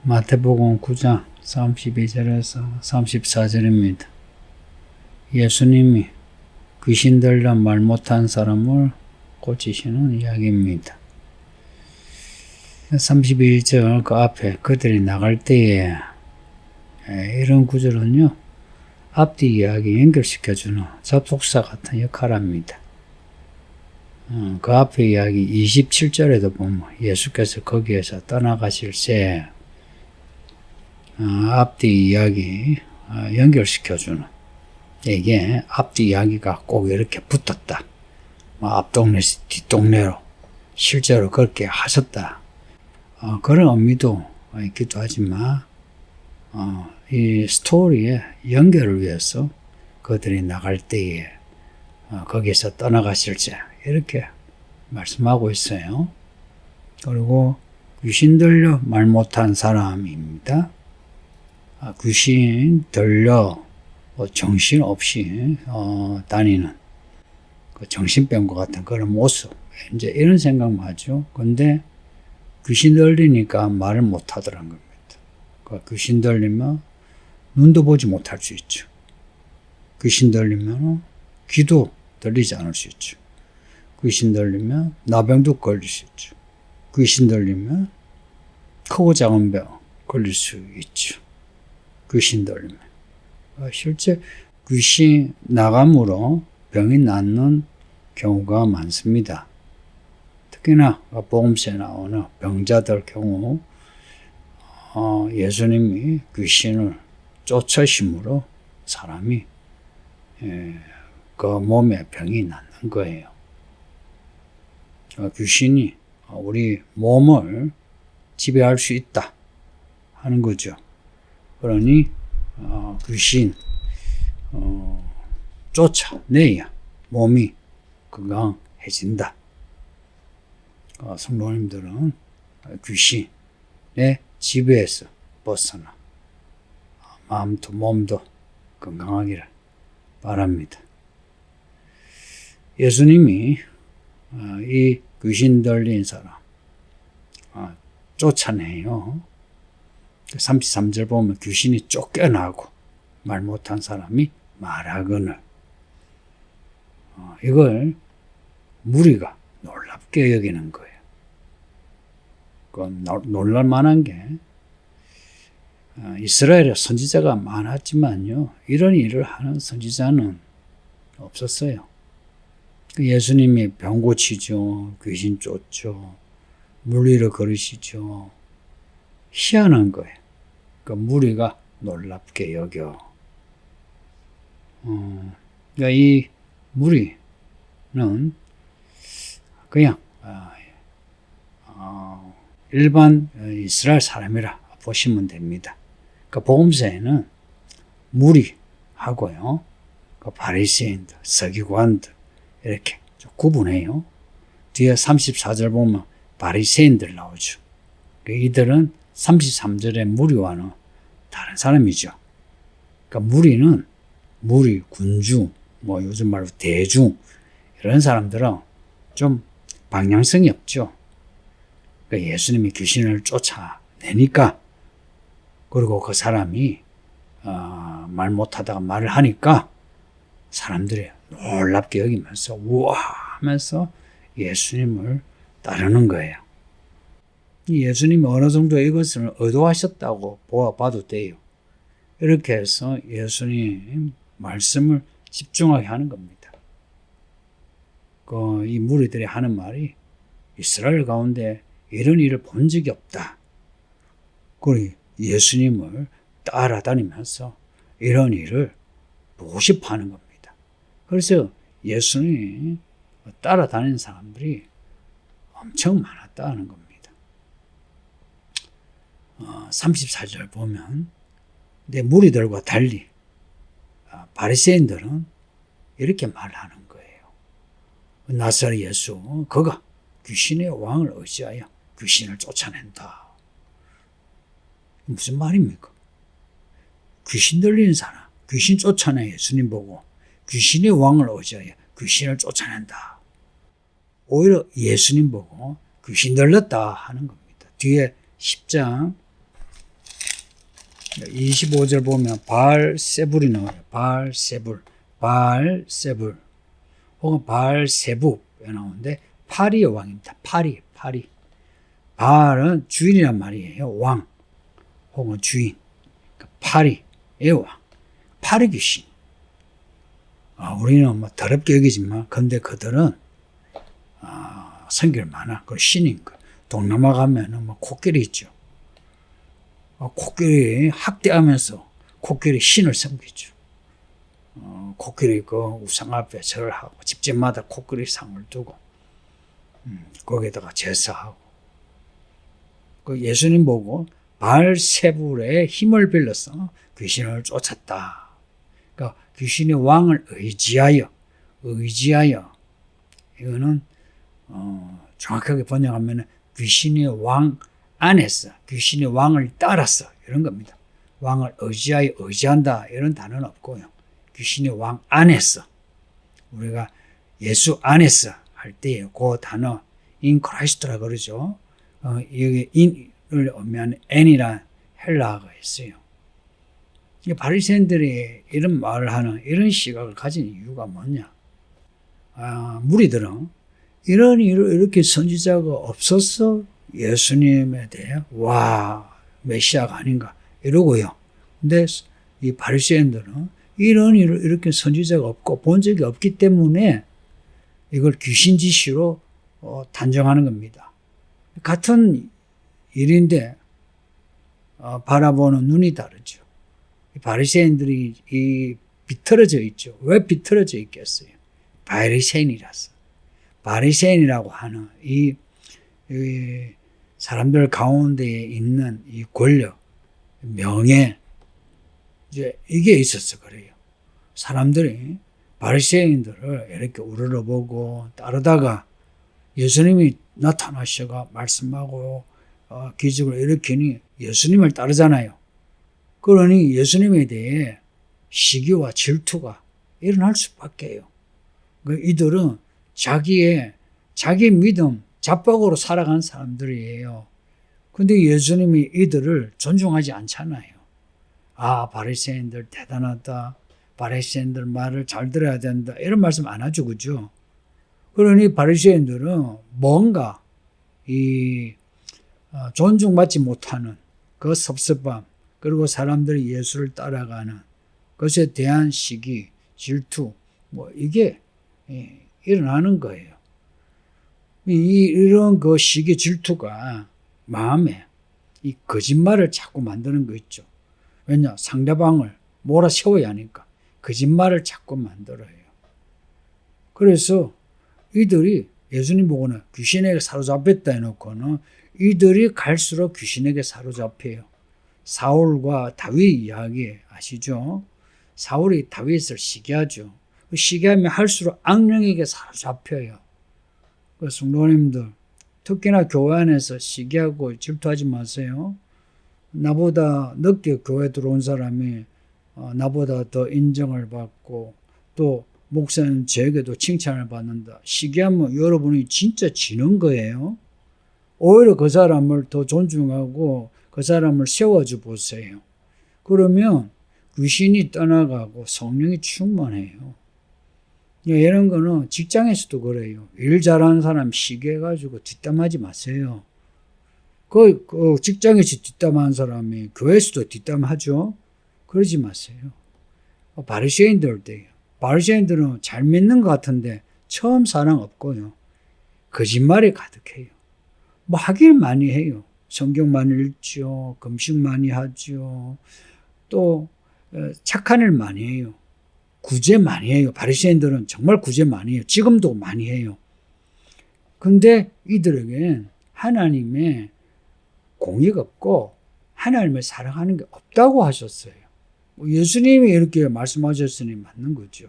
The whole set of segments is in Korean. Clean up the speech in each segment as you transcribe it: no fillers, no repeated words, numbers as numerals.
마태복음 9장 32절에서 34절입니다. 예수님이 귀신 들려 말 못한 사람을 고치시는 이야기입니다. 31절 그 앞에 그들이 나갈 때에 이런 구절은요, 앞뒤 이야기 연결시켜주는 접속사 같은 역할을 합니다. 그 앞에 이야기 27절에도 보면 예수께서 거기에서 떠나가실 새 앞뒤 이야기 연결시켜주는, 이게 앞뒤 이야기가 꼭 이렇게 붙었다, 앞동네에서 뒷동네로 실제로 그렇게 하셨다, 그런 의미도 있기도 하지만 이 스토리의 연결을 위해서 그들이 나갈 때에 거기에서 떠나가실지 이렇게 말씀하고 있어요. 그리고 귀신 들려 말 못한 사람입니다. 귀신 들려 정신없이 다니는 그 정신병과 같은 그런 모습, 이제 이런 생각만 하죠. 근데 귀신 들리니까 말을 못하더란 겁니다. 귀신 들리면 눈도 보지 못할 수 있죠. 귀신 들리면 귀도 들리지 않을 수 있죠. 귀신 들리면 나병도 걸릴 수 있죠. 귀신 들리면 크고 작은 병 걸릴 수 있죠. 귀신 들리면. 실제 귀신 나감으로 병이 낫는 경우가 많습니다. 특히나 복음서에 나오는 병자들 경우 예수님이 귀신을 쫓으심으로 사람이 그 몸에 병이 낫는 거예요. 귀신이 우리 몸을 지배할 수 있다 하는 거죠. 그러니 귀신 쫓아내야 몸이 건강해진다. 성도님들은 귀신의 지배에서 벗어나 마음도 몸도 건강하기를 바랍니다. 예수님이 이 귀신 들린 사람 쫓아내요. 33절 보면 귀신이 쫓겨나고 말 못한 사람이 말하거늘, 이걸 무리가 놀랍게 여기는 거예요. 놀랄만한 게 이스라엘에 선지자가 많았지만요, 이런 일을 하는 선지자는 없었어요. 예수님이 병 고치죠, 귀신 쫓죠, 물리를 걸으시죠. 희한한 거예요. 무리가 놀랍게 여겨. 이 무리는 그냥 일반 이스라엘 사람이라 보시면 됩니다. 복음서에는 무리하고요, 바리새인들, 서기관들 이렇게 구분해요. 뒤에 34절 보면 바리새인들 나오죠. 이들은 33절의 무리와는 다른 사람이죠. 무리는 무리, 군중, 요즘 말로 대중, 이런 사람들은 좀 방향성이 없죠. 예수님이 귀신을 쫓아내니까, 그리고 그 사람이 말 못하다가 말을 하니까 사람들이 놀랍게 여기면서 우와 하면서 예수님을 따르는 거예요. 예수님이 어느 정도 이것을 의도하셨다고 보아봐도 돼요. 이렇게 해서 예수님 말씀을 집중하게 하는 겁니다. 이 무리들이 하는 말이 이스라엘 가운데 이런 일을 본 적이 없다. 그리고 예수님을 따라다니면서 이런 일을 보고 싶어 하는 겁니다. 그래서 예수님 따라다니는 사람들이 엄청 많았다는 겁니다. 34절 보면 내 무리들과 달리 바리새인들은 이렇게 말하는 거예요. 나사렛 예수, 그가 귀신의 왕을 의지하여 귀신을 쫓아낸다. 무슨 말입니까? 귀신 들리는 사람, 귀신 쫓아내 예수님 보고 귀신의 왕을 의지하여 귀신을 쫓아낸다. 오히려 예수님 보고 귀신 들렸다 하는 겁니다. 뒤에 10장 25절 보면 바알세불이 나와요. 바알세불 혹은 바알세부 나오는데 파리의 왕입니다. 파리. 바알은 주인이란 말이에요. 왕 혹은 주인. 파리의 왕. 파리 귀신. 우리는 뭐 더럽게 여기지만 근데 그들은 성질 많아. 그 신인 거. 동남아 가면은 뭐 코끼리 있죠. 코끼리 학대하면서 코끼리 신을 섬기죠. 코끼리 그 우상 앞에 절하고 집집마다 코끼리 상을 두고 거기에다가 제사하고 그 예수님 보고 바알세불의 힘을 빌려서 귀신을 쫓았다. 그러니까 귀신의 왕을 의지하여 이거는 정확하게 번역하면 귀신의 왕 안에서 귀신의 왕을 따라서 이런 겁니다. 왕을 의지하여 의지한다 이런 단어는 없고요. 귀신의 왕 안에서 우리가 예수 안에서 할 때 그 단어 in Christ라 그러죠. 여기 in을 의미하는 n이란 헬라어가 있어요. 바리새인들이 이런 말을 하는 이런 시각을 가진 이유가 뭐냐? 무리들은 이렇게 선지자가 없어서 예수님에 대해 메시아가 아닌가 이러고요. 근데 이 바리새인들은 이렇게 선지자가 없고 본 적이 없기 때문에 이걸 귀신 지시로 단정하는 겁니다. 같은 일인데 바라보는 눈이 다르죠. 바리새인들이 비틀어져 있죠. 왜 비틀어져 있겠어요? 바리새인이라서. 바리새인이라고 하는 이 사람들 가운데에 있는 이 권력, 명예, 이제 이게 있어서 그래요. 사람들이 바리새인들을 이렇게 우러러보고 따르다가 예수님이 나타나셔가 말씀하고 기적을 일으키니 예수님을 따르잖아요. 그러니 예수님에 대해 시기와 질투가 일어날 수밖에요. 이들은 자기 믿음 자뻑으로 살아간 사람들이에요. 근데 예수님이 이들을 존중하지 않잖아요. 바리새인들 대단하다. 바리새인들 말을 잘 들어야 된다. 이런 말씀 안 하죠. 그죠? 그러니 바리새인들은 뭔가 존중받지 못하는 그 섭섭함 그리고 사람들이 예수를 따라가는 것에 대한 시기, 질투 이게 일어나는 거예요. 이런 그 시기 질투가 마음에 이 거짓말을 자꾸 만드는 거 있죠. 왜냐? 상대방을 몰아세워야 하니까 거짓말을 자꾸 만들어요. 그래서 이들이 예수님 보고는 귀신에게 사로잡혔다 해놓고는 이들이 갈수록 귀신에게 사로잡혀요. 사울과 다윗 이야기 아시죠? 사울이 다윗을 시기하죠. 시기하면 할수록 악령에게 사로잡혀요. 그 성도님들 특히나 교회 안에서 시기하고 질투하지 마세요. 나보다 늦게 교회 들어온 사람이 나보다 더 인정을 받고 또 목사는 저에게도 칭찬을 받는다. 시기하면 여러분이 진짜 지는 거예요. 오히려 그 사람을 더 존중하고 그 사람을 세워줘 보세요. 그러면 귀신이 떠나가고 성령이 충만해요. 이런 거는 직장에서도 그래요. 일 잘하는 사람 시기해가지고 뒷담하지 마세요. 그 직장에서 뒷담하는 사람이 교회에서도 뒷담하죠. 그러지 마세요. 바리새인들은 잘 믿는 것 같은데 처음 사랑 없고요. 거짓말이 가득해요. 하길 많이 해요. 성경 많이 읽죠. 금식 많이 하죠. 또 착한 일 많이 해요. 구제 많이 해요. 바리새인들은 정말 구제 많이 해요. 지금도 많이 해요. 근데 이들에겐 하나님의 공의가 없고 하나님을 사랑하는 게 없다고 하셨어요. 예수님이 이렇게 말씀하셨으니 맞는 거죠.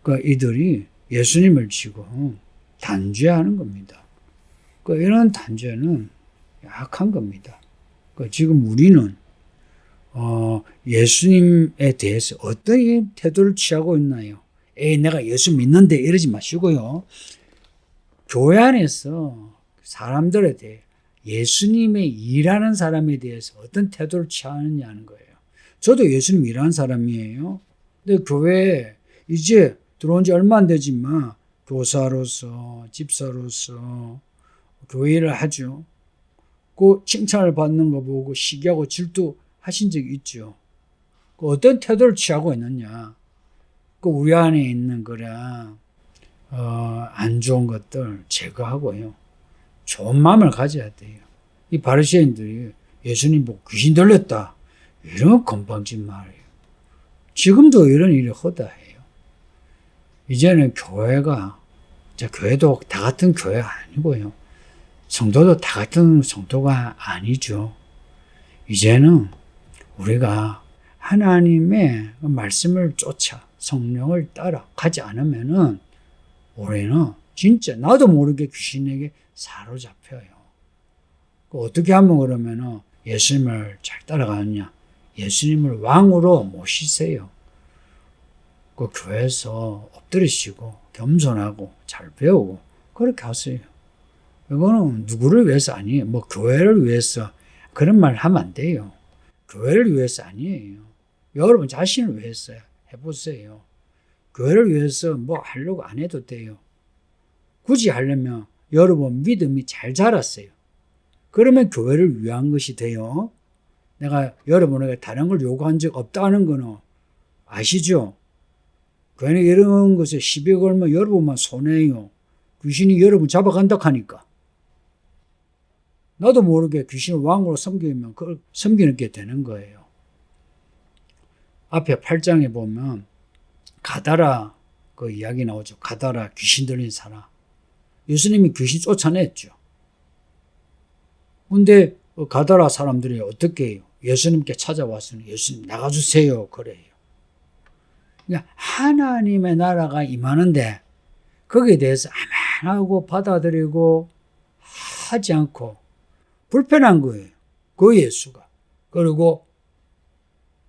그러니까 이들이 예수님을 지금 단죄하는 겁니다. 이런 단죄는 약한 겁니다. 지금 우리는 예수님에 대해서 어떤 태도를 취하고 있나요? 내가 예수 믿는데 이러지 마시고요. 교회 안에서 사람들에 대해 예수님의 일하는 사람에 대해서 어떤 태도를 취하느냐는 거예요. 저도 예수님 일하는 사람이에요. 근데 교회에 이제 들어온 지 얼마 안 되지만 교사로서 집사로서 교회 일을 하죠. 그 칭찬을 받는 거 보고 시기하고 질투하신 적이 있죠. 그 어떤 태도를 취하고 있느냐. 그 우리 안에 있는 그런 안 좋은 것들 제거하고요. 좋은 마음을 가져야 돼요. 이 바리새인들이 예수님 보고 귀신 들렸다. 이런 건방진 말이에요. 지금도 이런 일이 허다해요. 이제는 교회가, 교회도 다 같은 교회가 아니고요. 성도도 다 같은 성도가 아니죠. 이제는 우리가 하나님의 말씀을 쫓아 성령을 따라 가지 않으면은 우리는 진짜 나도 모르게 귀신에게 사로잡혀요. 어떻게 하면 그러면은 예수님을 잘 따라가느냐? 예수님을 왕으로 모시세요. 그 교회에서 엎드리시고 겸손하고 잘 배우고 그렇게 하세요. 이거는 누구를 위해서 아니에요. 뭐 교회를 위해서 그런 말 하면 안 돼요. 교회를 위해서 아니에요. 여러분 자신을 위해서 해보세요. 교회를 위해서 뭐 하려고 안 해도 돼요. 굳이 하려면 여러분 믿음이 잘 자랐어요. 그러면 교회를 위한 것이 돼요. 내가 여러분에게 다른 걸 요구한 적 없다는 거는 아시죠? 괜히 이런 것에 시비 걸면 여러분만 손해요. 귀신이 여러분 잡아간다 하니까. 나도 모르게 귀신을 왕으로 섬기면 그걸 섬기게 되는 거예요. 앞에 8장에 보면 가다라 그 이야기 나오죠. 가다라 귀신 들린 사람. 예수님이 귀신 쫓아냈죠. 근데 가다라 사람들이 어떻게 해요? 예수님께 찾아와서 예수님 나가주세요. 그래요. 그러니까 하나님의 나라가 임하는데 거기에 대해서 아멘 하고 받아들이고 하지 않고 불편한 거예요. 그 예수가. 그리고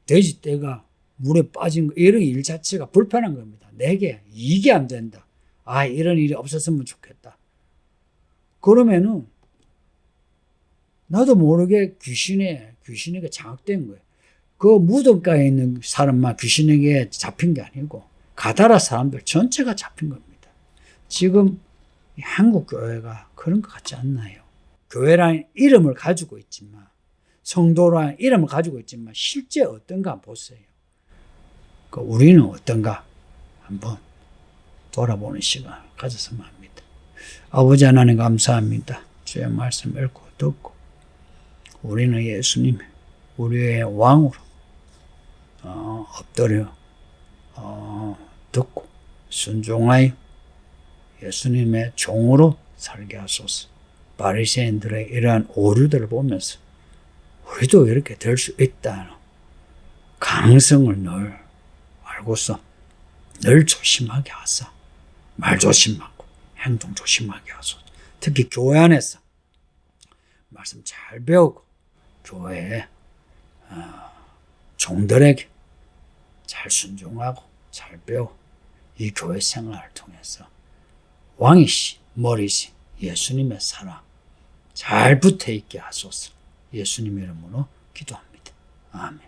돼지떼가 물에 빠진 거 이런 일 자체가 불편한 겁니다. 내게 이게 안 된다. 아, 이런 일이 없었으면 좋겠다. 그러면은 나도 모르게 귀신에게 장악된 거예요. 그 무덤가에 있는 사람만 귀신에게 잡힌 게 아니고 가다라 사람들 전체가 잡힌 겁니다. 지금 한국 교회가 그런 것 같지 않나요? 교회라는 이름을 가지고 있지만 성도라는 이름을 가지고 있지만 실제 어떤가 보세요. 우리는 어떤가 한번 돌아보는 시간을 가졌으면 합니다. 아버지 하나님 감사합니다. 주의 말씀 읽고 듣고 우리는 예수님 우리의 왕으로 엎드려 듣고 순종하여 예수님의 종으로 살게 하소서. 바리새인들의 이러한 오류들을 보면서 우리도 이렇게 될 수 있다는 가능성을 늘 알고서 늘 조심하게 하사 말 조심하고 행동 조심하게 하소서. 특히 교회 안에서 말씀 잘 배우고 교회에 종들에게 잘 순종하고 잘 배우고 이 교회 생활을 통해서 왕이시 머리시 예수님의 사랑 잘 붙어있게 하소서. 예수님 이름으로 기도합니다. 아멘.